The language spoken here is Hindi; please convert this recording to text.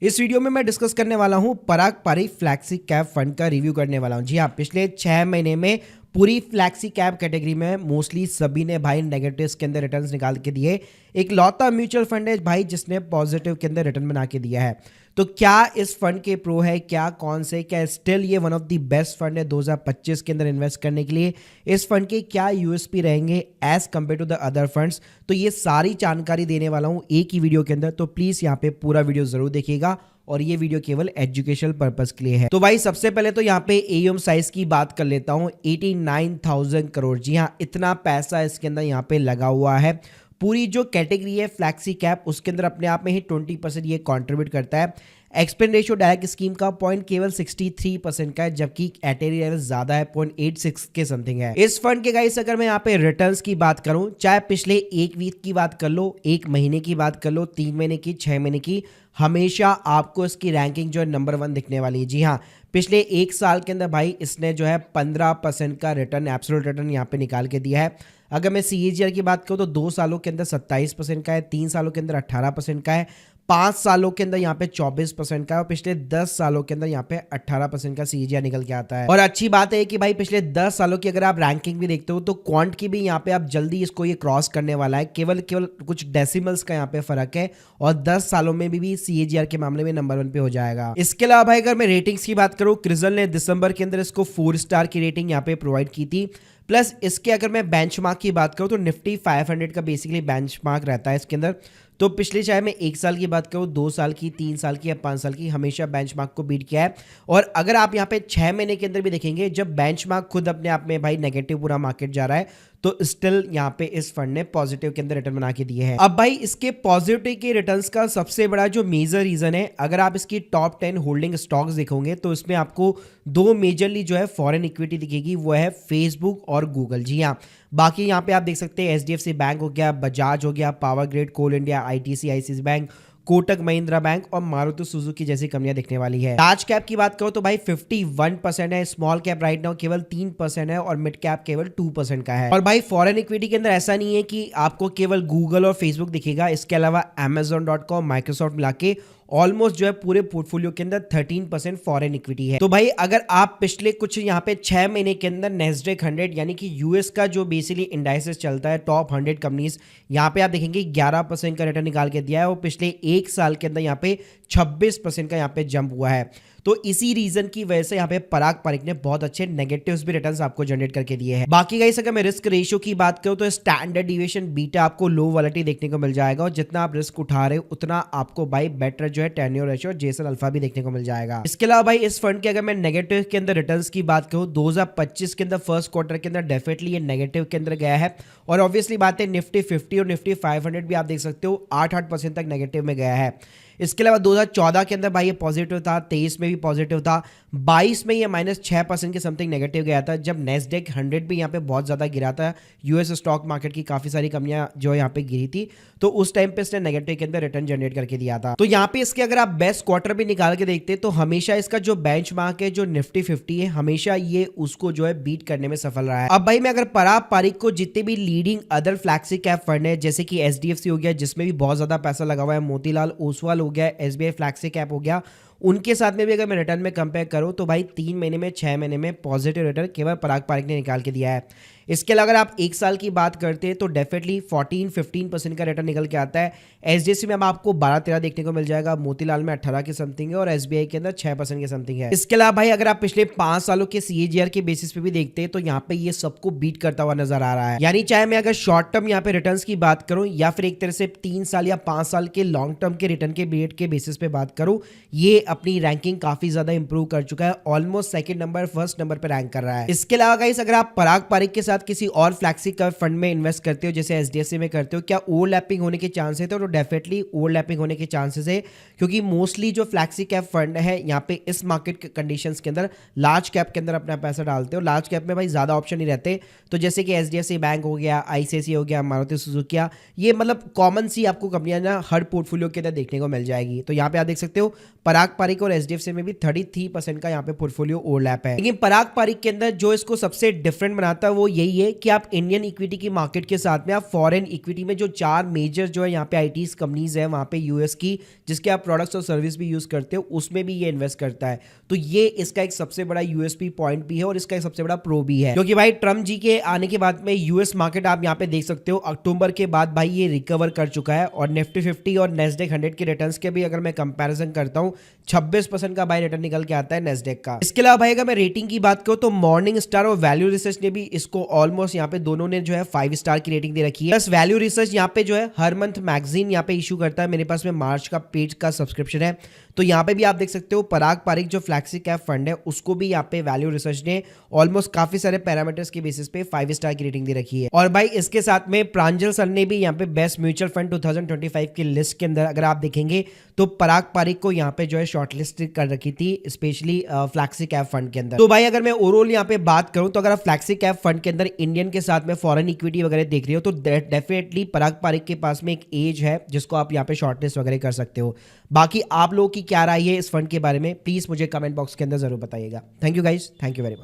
इस वीडियो में मैं डिस्कस करने वाला हूं पराग पारिक फ्लैक्सी कैप फंड का रिव्यू करने वाला हूं। जी हाँ, पिछले 6 महीने में पूरी फ्लैक्सी कैप कैटेगरी में मोस्टली सभी ने भाई नेगेटिव्स के अंदर रिटर्न्स निकाल के दिए। एक लौता म्यूचुअल फंड है भाई जिसने पॉजिटिव के अंदर रिटर्न बना के दिया है। तो क्या इस फंड के प्रो है, क्या कौन से, क्या स्टिल ये one of the best fund है 2025 के अंदर इन्वेस्ट करने के लिए? इस फंड के क्या यूएसपी रहेंगे as compared to the other funds? तो ये सारी जानकारी देने वाला हूँ एक ही वीडियो के अंदर, तो प्लीज यहाँ पे पूरा वीडियो जरूर देखिएगा और ये वीडियो केवल एजुकेशनल पर्पस के लिए है। तो भाई सबसे पहले तो यहाँ पे एयूएम साइज की बात कर लेता हूँ, 89,000 करोड़। जी हाँ, इतना पैसा इसके अंदर यहाँ पे लगा हुआ है। पूरी जो कैटेगरी है फ्लैक्सी कैप उसके अंदर अपने आप में ही 20% ये कंट्रीब्यूट करता है। एक्सपेंड रेशियो डायरेक्ट स्कीम का पॉइंट केवल 63% का है, जबकि एटेरी लेवल ज्यादा है, 0.86 के समथिंग है। इस फंड के गाइस अगर मैं यहाँ पे रिटर्न्स की बात करूं, चाहे पिछले एक वीक की बात कर लो, एक महीने की बात कर लो, 3 महीने की, 6 महीने की, हमेशा आपको इसकी रैंकिंग जो है नंबर 1 दिखने वाली है। जी हाँ, पिछले एक साल के अंदर भाई इसने जो है 15% का रिटर्न, एब्सोल्यूट रिटर्न यहाँ पे निकाल के दिया है। अगर मैं सीएजीआर की बात करूँ तो 2 सालों के अंदर 27% का है, 3 सालों के अंदर 18% का है, 5 सालों के अंदर यहाँ पे 24% का है और पिछले 10 सालों के अंदर यहाँ पे 18% का सीजीआर निकल के आता है। और अच्छी बात है कि भाई पिछले 10 सालों की अगर आप रैंकिंग भी देखते हो तो क्वांट की भी यहाँ पे आप जल्दी इसको ये क्रॉस करने वाला है। केवल कुछ डेसिमल्स का यहाँ पे फर्क है और 10 सालों में भी सीएजीआर के मामले में नंबर 1 पे हो जाएगा। इसके अलावा भाई अगर मैं रेटिंग्स की बात करूँ, क्रिजल ने दिसंबर के अंदर इसको 4 स्टार की रेटिंग यहाँ पे प्रोवाइड की थी। प्लस इसके अगर मैं बेंचमार्क की बात करूं तो निफ्टी 500 का बेसिकली बेंचमार्क रहता है इसके अंदर। तो पिछले चाहे मैं 1 साल की बात करूं, 2 साल की, 3 साल की या 5 साल की, हमेशा बेंचमार्क को बीट किया है। और अगर आप यहाँ पे 6 महीने के अंदर भी देखेंगे, जब बेंचमार्क खुद अपने आप में भाई नेगेटिव पूरा मार्केट जा रहा है, तो स्टिल यहाँ पे इस फंड ने पॉजिटिव के अंदर रिटर्न बना के दिए हैं। अब भाई इसके पॉजिटिव के रिटर्न्स का सबसे बड़ा जो मेजर रीजन है, अगर आप इसकी टॉप 10 होल्डिंग स्टॉक्स देखोगे तो इसमें आपको 2 मेजरली जो है फॉरेन इक्विटी दिखेगी, वो है फेसबुक और गूगल। जी हाँ, बाकी यहाँ पे आप देख सकते हैं एचडीएफसी बैंक हो गया, बजाज हो गया, Power Grid, Coal India, ITC, ICICI bank, Kotak Mahindra bank और मारुति सुजुकी जैसी कंपनियां दिखने वाली है। लार्ज कैप की बात करो तो भाई 51% है, स्मॉल कैप राइट नाउ केवल 3% है और मिड कैप केवल 2% का है। और भाई फॉरेन इक्विटी के अंदर ऐसा नहीं है कि आपको केवल गूगल और फेसबुक दिखेगा, इसके अलावा Amazon.com, माइक्रोसॉफ्ट मिला के ऑलमोस्ट जो है पूरे पोर्टफोलियो के अंदर 13% फॉरेन इक्विटी है। तो भाई अगर आप पिछले कुछ यहाँ पे 6 महीने के अंदर नेस्डेक 100 यानी कि यूएस का जो बेसिकली इंडाइसेस चलता है, टॉप 100 कंपनीज, यहाँ पे आप देखेंगे 11% का रिटर्न निकाल के दिया है और पिछले एक साल के अंदर यहाँ पे 26% का यहाँ पे जंप हुआ है। तो इसी रीजन की वजह से यहाँ पे पराग पारिक ने बहुत अच्छे नेगेटिव्स भी रिटर्न्स आपको जनरेट करके दिए हैं। बाकी गाइस अगर मैं रिस्क रेशियो की बात करूँ तो स्टैंडर्ड डिविएशन बीटा आपको लो वॉलेटिलिटी देखने को मिल जाएगा और जितना आप रिस्क उठा रहे हो उतना आपको भाई बेटर जो है टेन्योर रेशियो और जेसन अल्फा भी देखने को मिल जाएगा। इसके अलावा भाई इस फंड के अगर मैं नेगेटिव के अंदर रिटर्न्स की बात करूँ, 2025 के अंदर फर्स्ट क्वार्टर के अंदर डेफिनेटली ये नेगेटिव के अंदर गया है और ऑब्वियसली बात है निफ्टी 50 और निफ्टी 500 भी आप देख सकते हो 8% तक नेगेटिव में गया है। इसके अलावा 2014 के अंदर भाई ये पॉजिटिव था, 23 में भी पॉजिटिव था, 22 में ये -6% के समथिंग नेगेटिव गया था, जब नेस्डेक 100 भी यहाँ पे बहुत ज़्यादा गिरा था। यूएस स्टॉक मार्केट की काफ़ी सारी कंपनियां जो यहाँ पे गिरी थी, तो उस टाइम पे इसने नेगेटिव के अंदर रिटर्न जनरेट करके दिया था। तो यहाँ पे इसके अगर आप बेस्ट क्वार्टर भी निकाल के देखते तो हमेशा इसका जो बेंचमार्क है, जो निफ्टी 50 है, हमेशा ये उसको जो है बीट करने में सफल रहा है। अब भाई मैं अगर पराग पारिक को जितने भी leading other flexi cap fund है, जैसे कि एचडीएफसी हो गया जिसमें भी बहुत ज्यादा पैसा लगा हुआ है, मोतीलाल ओसवाल हो गया, एसबीआई फ्लैक्सी कैप हो गया, उनके साथ में भी अगर मैं रिटर्न में कंपेयर करूं तो भाई 3 महीने में, 6 महीने में पॉजिटिव रिटर्न केवल पराग पारिक ने निकाल के दिया है। इसके अलावा अगर आप एक साल की बात करते हैं तो डेफिनेटली 14-15% का रिटर्न निकल के आता है। एचडीएफसी में अब आपको 12-13 देखने को मिल जाएगा, मोतीलाल में 18 के समथिंग है और एसबीआई के अंदर 6% के समथिंग है। इसके अलावा भाई अगर आप पिछले 5 सालों के सीएजीआर के बेसिस पे भी देखते हैं तो यहाँ पे ये सबको बीट करता हुआ नजर आ रहा है। यानी चाहे मैं अगर शॉर्ट टर्म यहाँ पे रिटर्न की बात करूं या फिर एक तरह से 3 साल या 5 साल के लॉन्ग टर्म के रिटर्न के पीरियड के बेसिस पे बात करूं, ये अपनी रैंकिंग काफी ज्यादा इंप्रूव कर चुका है, almost second number, first number पे रैंक कर रहा है। इसके अलावा गाइस अगर आप पराग पारिक के साथ किसी और फ्लैक्सी कैप फंड में इन्वेस्ट करते हो जैसे एचडीएफसी में करते हो, क्या ओवरलैपिंग होने के चांसेस है? तो डेफिनेटली ओवरलैपिंग होने के चांसेस है, क्योंकि मोस्टली जो फ्लैक्सी कैप फंड है यहाँ पे इस मार्केट कंडीशंस के अंदर लार्ज कैप के अंदर अपना पैसा डालते हो। लार्ज कैप में भाई ज्यादा ऑप्शन नहीं रहते, तो जैसे कि एचडीएफसी बैंक हो गया, आईसीआईसीआई हो गया, मारुति सुजुकी, ये मतलब कॉमन सी आपको कंपनियां ना हर पोर्टफोलियो के अंदर देखने को मिल जाएगी। तो यहाँ पे आप देख सकते हो पराग पारिक और एचडीएफसी में भी 33% का यहाँ पे पोर्टफोलियो ओवरलैप है। लेकिन पराग पारिक के अंदर जो इसको सबसे डिफरेंट बनाता है वो यही है कि आप इंडियन इक्विटी की मार्केट के साथ में आप फॉरेन इक्विटी में जो 4 मेजर जो है यहाँ पे आईटी कंपनीज है वहां पे यूएस की, जिसके आप प्रोडक्ट्स और सर्विस भी यूज करते हो, उसमें भी ये इन्वेस्ट करता है। तो ये इसका एक सबसे बड़ा यूएसपी पॉइंट भी है और इसका एक सबसे बड़ा प्रो भी है, क्योंकि भाई ट्रम्प जी के आने के बाद में यूएस मार्केट आप यहाँ पे देख सकते हो अक्टूबर के बाद भाई ये रिकवर कर चुका है और निफ्टी 50 और नेस्डेक 100 के रिटर्न्स के भी अगर मैं कंपैरिजन करता हूँ 26% का बाय रिटर्न निकल के आता है नेस्डेक का। इसके अलावा भाई अगर मैं रेटिंग की बात करूँ तो मॉर्निंग स्टार और वैल्यू रिसर्च ने भी इसको ऑलमोस्ट यहाँ पे दोनों ने जो है 5 स्टार की रेटिंग दे रखी है। प्लस वैल्यू रिसर्च यहाँ पे जो है हर मंथ मैगजीन यहाँ पे इशू करता है। मेरे पास में मार्च का पेज का सब्सक्रिप्शन है, तो यहाँ पे भी आप देख सकते हो पराग पारिक जो फ्लैक्सी कैप फंड है उसको भी यहाँ पे वैल्यू रिसर्च ने ऑलमोस्ट काफी सारे पैरामीटर्स के बेसिस पे 5 स्टार की रेटिंग दे रखी है। और भाई इसके साथ में प्रांजल सर ने भी यहाँ पे बेस्ट म्यूचुअल फंड 2025 की लिस्ट के अंदर अगर आप देखेंगे तो पराग पारिक को यहाँ पे जो है शॉर्टलिस्ट कर रखी थी, स्पेशली फ्लैक्सी कैप फंड के अंदर। तो भाई अगर मैं ओवरऑल यहाँ पे बात करूँ तो अगर आप फ्लैक्सी कैप फंड के अंदर इंडियन के साथ में फॉरेन इक्विटी वगैरह देख रहे हो तो डेफिनेटली पराग पारिक के पास में एक एज है जिसको आप यहाँ पे शॉर्टलिस्ट वगैरह कर सकते हो। बाकी आप लोगों की क्या राय है इस फंड के बारे में, प्लीज मुझे कमेंट बॉक्स के अंदर जरूर बताइएगा। Thank you guys, thank you very much.